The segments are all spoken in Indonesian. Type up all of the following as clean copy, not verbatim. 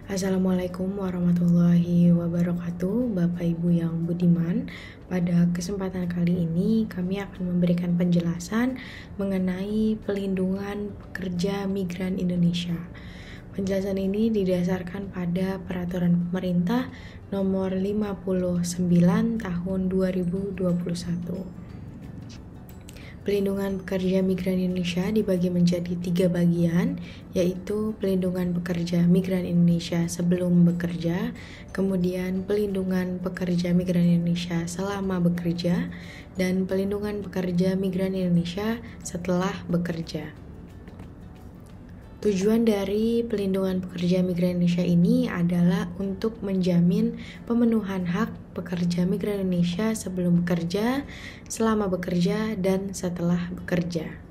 Assalamualaikum warahmatullahi wabarakatuh, Bapak Ibu yang budiman. Pada kesempatan kali ini kami akan memberikan penjelasan mengenai pelindungan pekerja migran Indonesia. Penjelasan ini didasarkan pada Peraturan Pemerintah Nomor 59 Tahun 2021. Pelindungan pekerja migran Indonesia dibagi menjadi 3 bagian, yaitu pelindungan pekerja migran Indonesia sebelum bekerja, kemudian pelindungan pekerja migran Indonesia selama bekerja, dan pelindungan pekerja migran Indonesia setelah bekerja. Tujuan dari pelindungan pekerja migran Indonesia ini adalah untuk menjamin pemenuhan hak pekerja migran Indonesia sebelum bekerja, selama bekerja, dan setelah bekerja.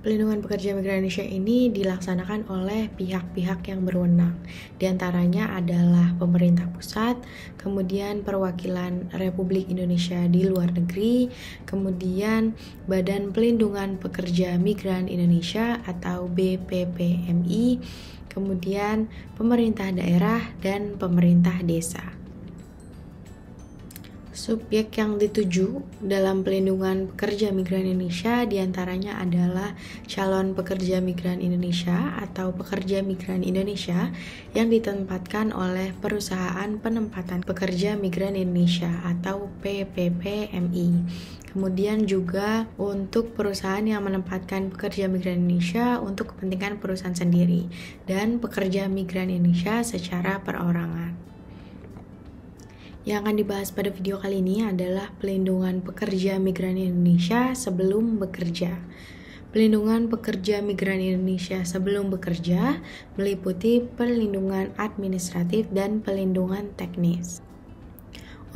Pelindungan pekerja migran Indonesia ini dilaksanakan oleh pihak-pihak yang berwenang. Di antaranya adalah pemerintah pusat, kemudian perwakilan Republik Indonesia di luar negeri, kemudian Badan Pelindungan Pekerja Migran Indonesia atau BPPMI, kemudian pemerintah daerah dan pemerintah desa. Subjek yang dituju dalam pelindungan pekerja migran Indonesia diantaranya adalah calon pekerja migran Indonesia atau pekerja migran Indonesia yang ditempatkan oleh perusahaan penempatan pekerja migran Indonesia atau PPPMI. Kemudian juga untuk perusahaan yang menempatkan pekerja migran Indonesia untuk kepentingan perusahaan sendiri dan pekerja migran Indonesia secara perorangan. Yang akan dibahas pada video kali ini adalah pelindungan pekerja migran Indonesia sebelum bekerja. Pelindungan pekerja migran Indonesia sebelum bekerja meliputi perlindungan administratif dan pelindungan teknis.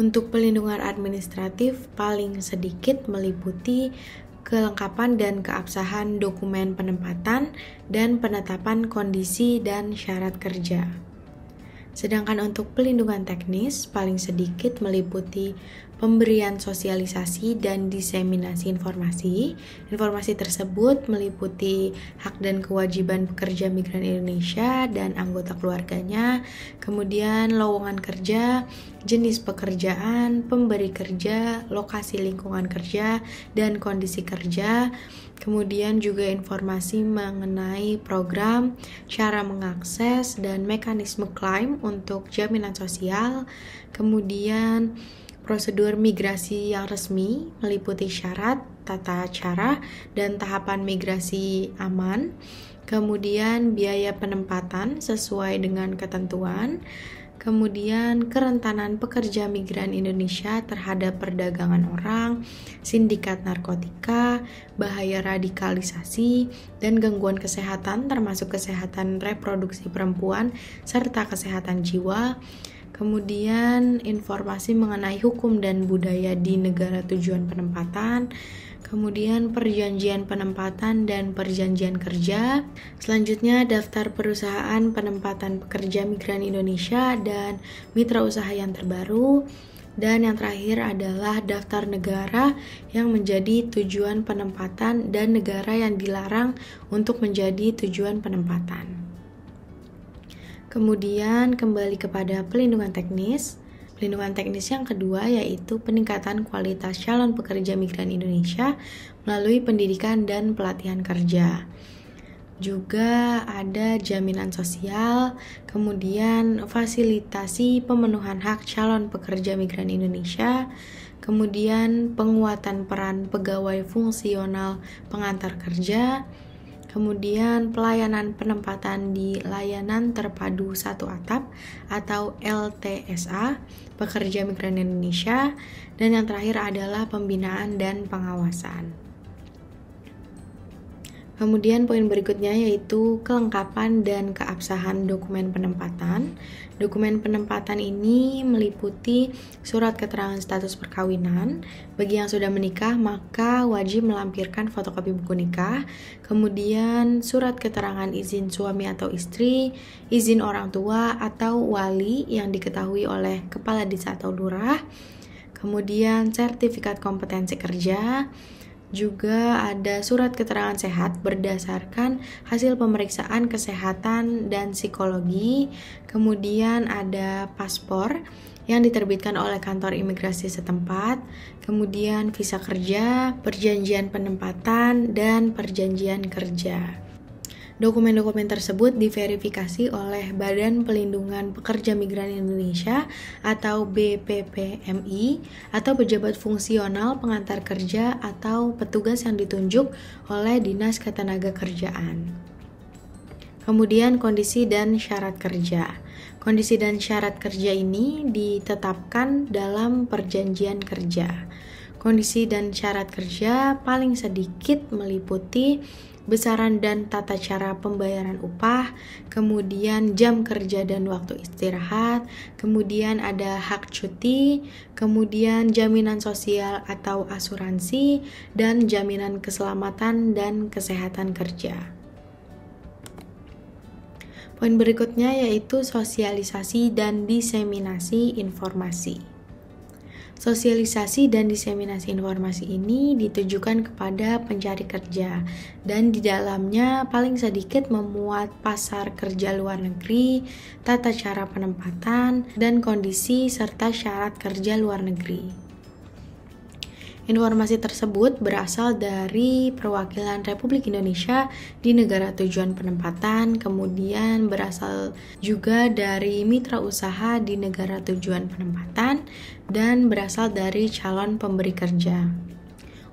Untuk pelindungan administratif paling sedikit meliputi kelengkapan dan keabsahan dokumen penempatan dan penetapan kondisi dan syarat kerja. Sedangkan untuk pelindungan teknis paling sedikit meliputi pemberian sosialisasi dan diseminasi informasi. Informasi tersebut meliputi hak dan kewajiban pekerja migran Indonesia dan anggota keluarganya, kemudian lowongan kerja, jenis pekerjaan, pemberi kerja, lokasi lingkungan kerja, dan kondisi kerja. Kemudian juga informasi mengenai program, cara mengakses, dan mekanisme klaim untuk jaminan sosial. Kemudian prosedur migrasi yang resmi meliputi syarat, tata cara, dan tahapan migrasi aman. Kemudian biaya penempatan sesuai dengan ketentuan. Kemudian kerentanan pekerja migran Indonesia terhadap perdagangan orang, sindikat narkotika, bahaya radikalisasi, dan gangguan kesehatan termasuk kesehatan reproduksi perempuan serta kesehatan jiwa. Kemudian informasi mengenai hukum dan budaya di negara tujuan penempatan. Kemudian perjanjian penempatan dan perjanjian kerja. Selanjutnya daftar perusahaan penempatan pekerja migran Indonesia dan mitra usaha yang terbaru. Dan yang terakhir adalah daftar negara yang menjadi tujuan penempatan dan negara yang dilarang untuk menjadi tujuan penempatan. Kemudian kembali kepada pelindungan teknis. Pelindungan teknis yang kedua yaitu peningkatan kualitas calon pekerja migran Indonesia melalui pendidikan dan pelatihan kerja. Juga ada jaminan sosial, kemudian fasilitasi pemenuhan hak calon pekerja migran Indonesia, kemudian penguatan peran pegawai fungsional pengantar kerja, kemudian pelayanan penempatan di layanan terpadu satu atap atau LTSA, pekerja migran Indonesia, dan yang terakhir adalah pembinaan dan pengawasan. Kemudian poin berikutnya yaitu kelengkapan dan keabsahan dokumen penempatan. Dokumen penempatan ini meliputi surat keterangan status perkawinan. Bagi yang sudah menikah maka wajib melampirkan fotokopi buku nikah. Kemudian surat keterangan izin suami atau istri, izin orang tua atau wali yang diketahui oleh kepala desa atau lurah. Kemudian sertifikat kompetensi kerja, juga ada surat keterangan sehat berdasarkan hasil pemeriksaan kesehatan dan psikologi, kemudian ada paspor yang diterbitkan oleh kantor imigrasi setempat, kemudian visa kerja, perjanjian penempatan, dan perjanjian kerja. Dokumen-dokumen tersebut diverifikasi oleh Badan Pelindungan Pekerja Migran Indonesia atau BPPMI atau pejabat fungsional pengantar kerja atau petugas yang ditunjuk oleh Dinas Ketenagakerjaan. Kemudian kondisi dan syarat kerja. Kondisi dan syarat kerja ini ditetapkan dalam perjanjian kerja. Kondisi dan syarat kerja paling sedikit meliputi besaran dan tata cara pembayaran upah, kemudian jam kerja dan waktu istirahat, kemudian ada hak cuti, kemudian jaminan sosial atau asuransi, dan jaminan keselamatan dan kesehatan kerja. Poin berikutnya yaitu sosialisasi dan diseminasi informasi. Sosialisasi dan diseminasi informasi ini ditujukan kepada pencari kerja dan di dalamnya paling sedikit memuat pasar kerja luar negeri, tata cara penempatan, dan kondisi serta syarat kerja luar negeri. Informasi tersebut berasal dari perwakilan Republik Indonesia di negara tujuan penempatan, kemudian berasal juga dari mitra usaha di negara tujuan penempatan, dan berasal dari calon pemberi kerja.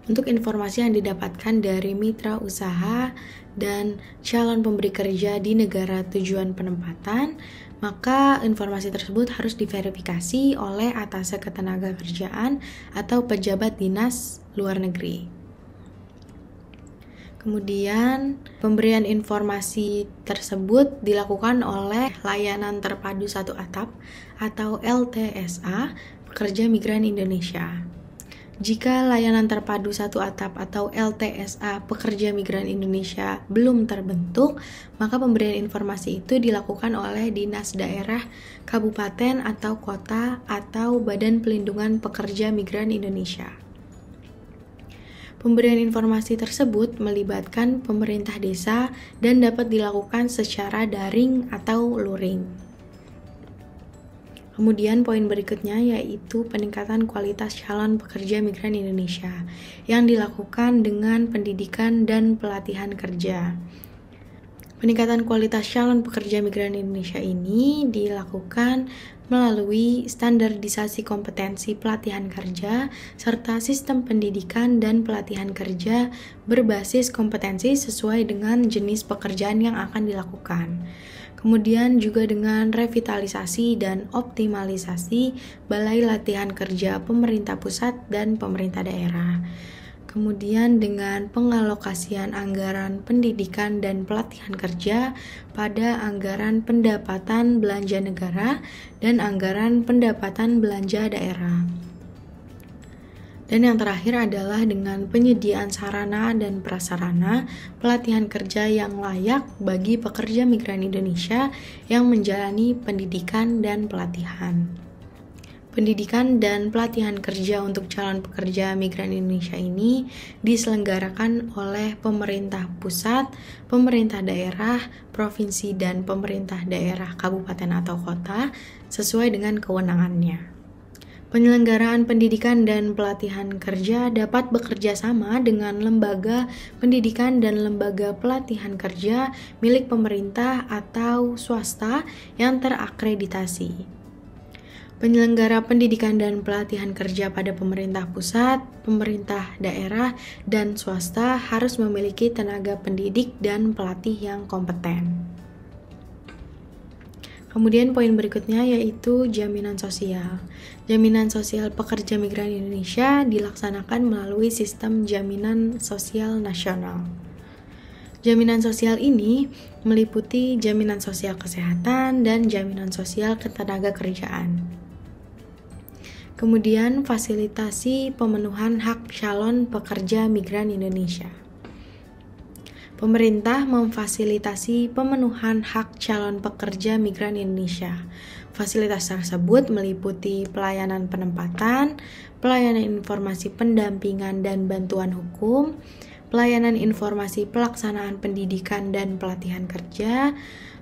Untuk informasi yang didapatkan dari mitra usaha dan calon pemberi kerja di negara tujuan penempatan, maka informasi tersebut harus diverifikasi oleh atase ketenagakerjaan atau pejabat dinas luar negeri. Kemudian, pemberian informasi tersebut dilakukan oleh Layanan Terpadu Satu Atap atau LTSA Pekerja Migran Indonesia. Jika Layanan Terpadu Satu Atap atau LTSA Pekerja Migran Indonesia belum terbentuk, maka pemberian informasi itu dilakukan oleh Dinas Daerah, Kabupaten atau Kota atau Badan Pelindungan Pekerja Migran Indonesia. Pemberian informasi tersebut melibatkan pemerintah desa dan dapat dilakukan secara daring atau luring. Kemudian poin berikutnya yaitu peningkatan kualitas calon pekerja migran Indonesia yang dilakukan dengan pendidikan dan pelatihan kerja. Peningkatan kualitas calon pekerja migran Indonesia ini dilakukan melalui standarisasi kompetensi pelatihan kerja serta sistem pendidikan dan pelatihan kerja berbasis kompetensi sesuai dengan jenis pekerjaan yang akan dilakukan. Kemudian juga dengan revitalisasi dan optimalisasi balai latihan kerja pemerintah pusat dan pemerintah daerah. Kemudian dengan pengalokasian anggaran pendidikan dan pelatihan kerja pada anggaran pendapatan belanja negara dan anggaran pendapatan belanja daerah. Dan yang terakhir adalah dengan penyediaan sarana dan prasarana pelatihan kerja yang layak bagi pekerja migran Indonesia yang menjalani pendidikan dan pelatihan. Pendidikan dan pelatihan kerja untuk calon pekerja migran Indonesia ini diselenggarakan oleh pemerintah pusat, pemerintah daerah, provinsi, dan pemerintah daerah kabupaten atau kota sesuai dengan kewenangannya. Penyelenggaraan pendidikan dan pelatihan kerja dapat bekerja sama dengan lembaga pendidikan dan lembaga pelatihan kerja milik pemerintah atau swasta yang terakreditasi. Penyelenggara pendidikan dan pelatihan kerja pada pemerintah pusat, pemerintah daerah, dan swasta harus memiliki tenaga pendidik dan pelatih yang kompeten. Kemudian poin berikutnya yaitu jaminan sosial. Jaminan sosial pekerja migran Indonesia dilaksanakan melalui sistem jaminan sosial nasional. Jaminan sosial ini meliputi jaminan sosial kesehatan dan jaminan sosial ketenagakerjaan. Kemudian fasilitasi pemenuhan hak calon pekerja migran Indonesia. Pemerintah memfasilitasi pemenuhan hak calon pekerja migran Indonesia. Fasilitas tersebut meliputi pelayanan penempatan, pelayanan informasi pendampingan dan bantuan hukum, pelayanan informasi pelaksanaan pendidikan dan pelatihan kerja,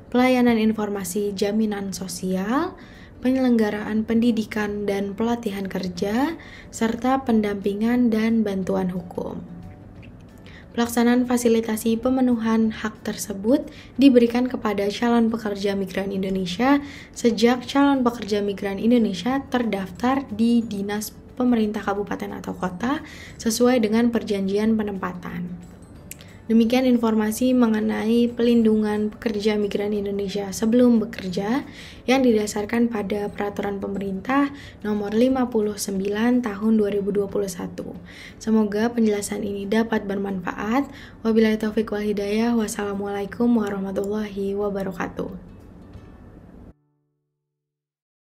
pelayanan informasi jaminan sosial, penyelenggaraan pendidikan dan pelatihan kerja, serta pendampingan dan bantuan hukum. Pelaksanaan fasilitasi pemenuhan hak tersebut diberikan kepada calon pekerja migran Indonesia sejak calon pekerja migran Indonesia terdaftar di Dinas Pemerintah Kabupaten atau Kota sesuai dengan perjanjian penempatan. Demikian informasi mengenai pelindungan pekerja migran Indonesia sebelum bekerja yang didasarkan pada Peraturan Pemerintah Nomor 59 Tahun 2021. Semoga penjelasan ini dapat bermanfaat. Wabillahi taufiq wal hidayah. Wassalamualaikum warahmatullahi wabarakatuh.